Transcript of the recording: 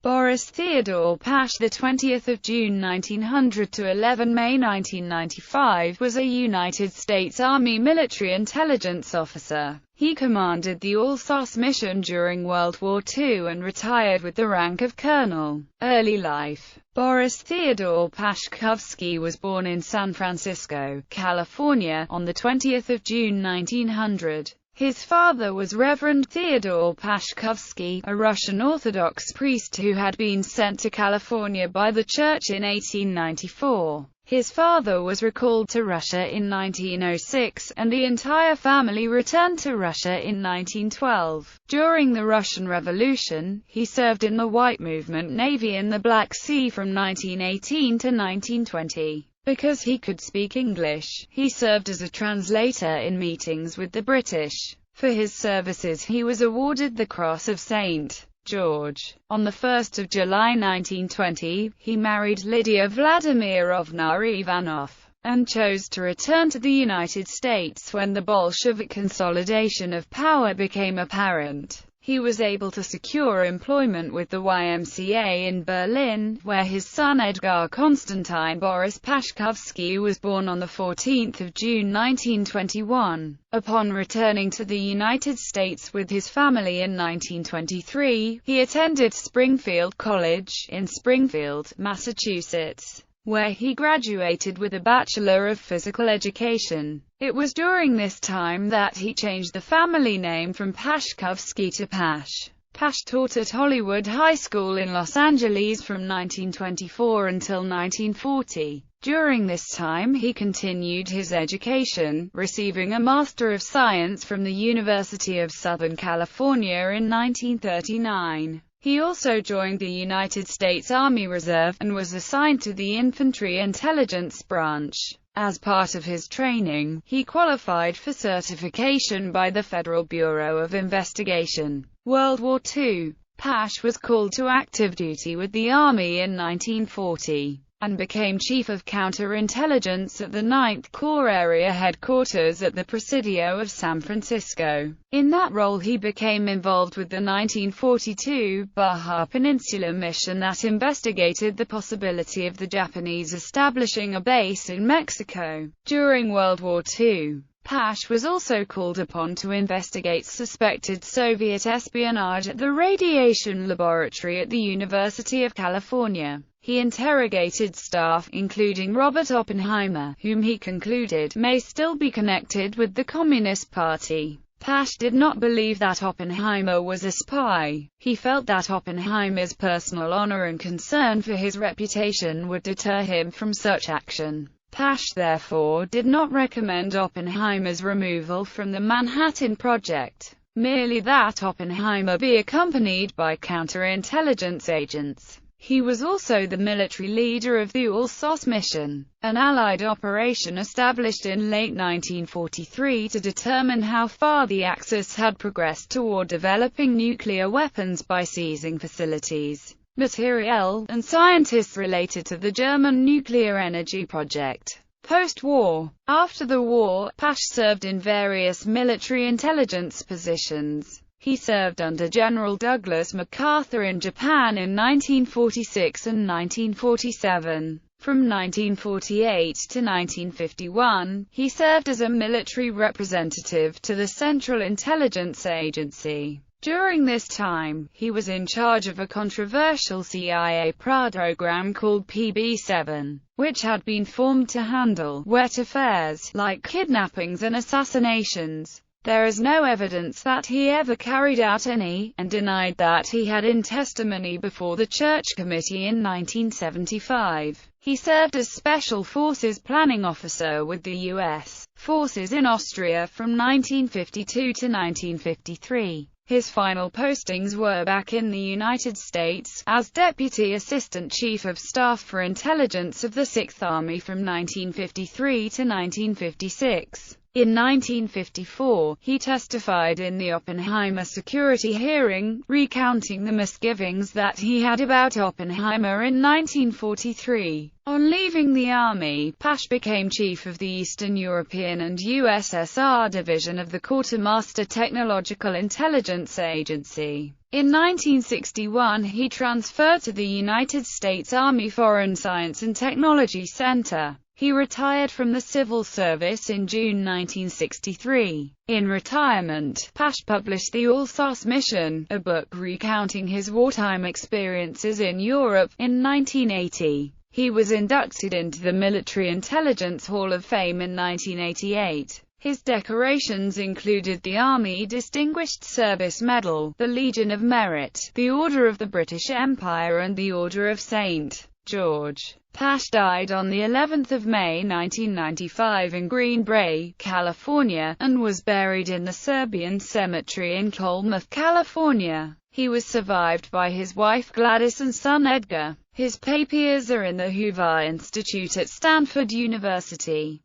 Boris Theodore Pash, the 20th of June 1900 to 11 May 1995, was a United States Army military intelligence officer. He commanded the Alsace mission during World War II and retired with the rank of colonel. Early life. Boris Theodore Pashkovsky was born in San Francisco, California, on the 20th of June 1900. His father was Reverend Theodore Pashkovsky, a Russian Orthodox priest who had been sent to California by the Church in 1894. His father was recalled to Russia in 1906, and the entire family returned to Russia in 1912. During the Russian Revolution, he served in the White Movement Navy in the Black Sea from 1918 to 1920. Because he could speak English, he served as a translator in meetings with the British. For his services he was awarded the Cross of St. George. On 1 July 1920, he married Lydia Vladimirovna Ivanov, and chose to return to the United States when the Bolshevik consolidation of power became apparent. He was able to secure employment with the YMCA in Berlin, where his son Edgar Konstantin Boris Pashkovsky was born on 14 June 1921. Upon returning to the United States with his family in 1923, he attended Springfield College, in Springfield, Massachusetts, where he graduated with a Bachelor of Physical Education. It was during this time that he changed the family name from Pashkovsky to Pash. Pash taught at Hollywood High School in Los Angeles from 1924 until 1940. During this time he continued his education, receiving a Master of Science from the University of Southern California in 1939. He also joined the United States Army Reserve, and was assigned to the Infantry Intelligence Branch. As part of his training, he qualified for certification by the Federal Bureau of Investigation. World War II. Pash was called to active duty with the Army in 1940, and became Chief of Counterintelligence at the 9th Corps Area Headquarters at the Presidio of San Francisco. In that role he became involved with the 1942 Baja Peninsula mission that investigated the possibility of the Japanese establishing a base in Mexico. During World War II, Pash was also called upon to investigate suspected Soviet espionage at the Radiation Laboratory at the University of California. He interrogated staff, including Robert Oppenheimer, whom he concluded may still be connected with the Communist Party. Pash did not believe that Oppenheimer was a spy. He felt that Oppenheimer's personal honor and concern for his reputation would deter him from such action. Pash therefore did not recommend Oppenheimer's removal from the Manhattan Project, merely that Oppenheimer be accompanied by counterintelligence agents. He was also the military leader of the Alsace mission, an Allied operation established in late 1943 to determine how far the Axis had progressed toward developing nuclear weapons by seizing facilities, materiel, and scientists related to the German nuclear energy project. Post-war. After the war, Pash served in various military intelligence positions. He served under General Douglas MacArthur in Japan in 1946 and 1947. From 1948 to 1951, he served as a military representative to the Central Intelligence Agency. During this time, he was in charge of a controversial CIA program called PB-7, which had been formed to handle wet affairs, like kidnappings and assassinations. There is no evidence that he ever carried out any, and denied that he had in testimony before the Church Committee in 1975. He served as Special Forces Planning Officer with the U.S. forces in Austria from 1952 to 1953. His final postings were back in the United States, as Deputy Assistant Chief of Staff for Intelligence of the 6th Army from 1953 to 1956. In 1954, he testified in the Oppenheimer security hearing, recounting the misgivings that he had about Oppenheimer in 1943. On leaving the army, Pash became chief of the Eastern European and USSR division of the Quartermaster Technological Intelligence Agency. In 1961 he transferred to the United States Army Foreign Science and Technology Center. He retired from the civil service in June 1963. In retirement, Pash published The Alsace Mission, a book recounting his wartime experiences in Europe. In 1980, he was inducted into the Military Intelligence Hall of Fame in 1988. His decorations included the Army Distinguished Service Medal, the Legion of Merit, the Order of the British Empire and the Order of St. George. Pash died on the 11th of May 1995 in Green Bay, California, and was buried in the Serbian cemetery in Colmouth, California. He was survived by his wife Gladys and son Edgar. His papers are in the Hoover Institute at Stanford University.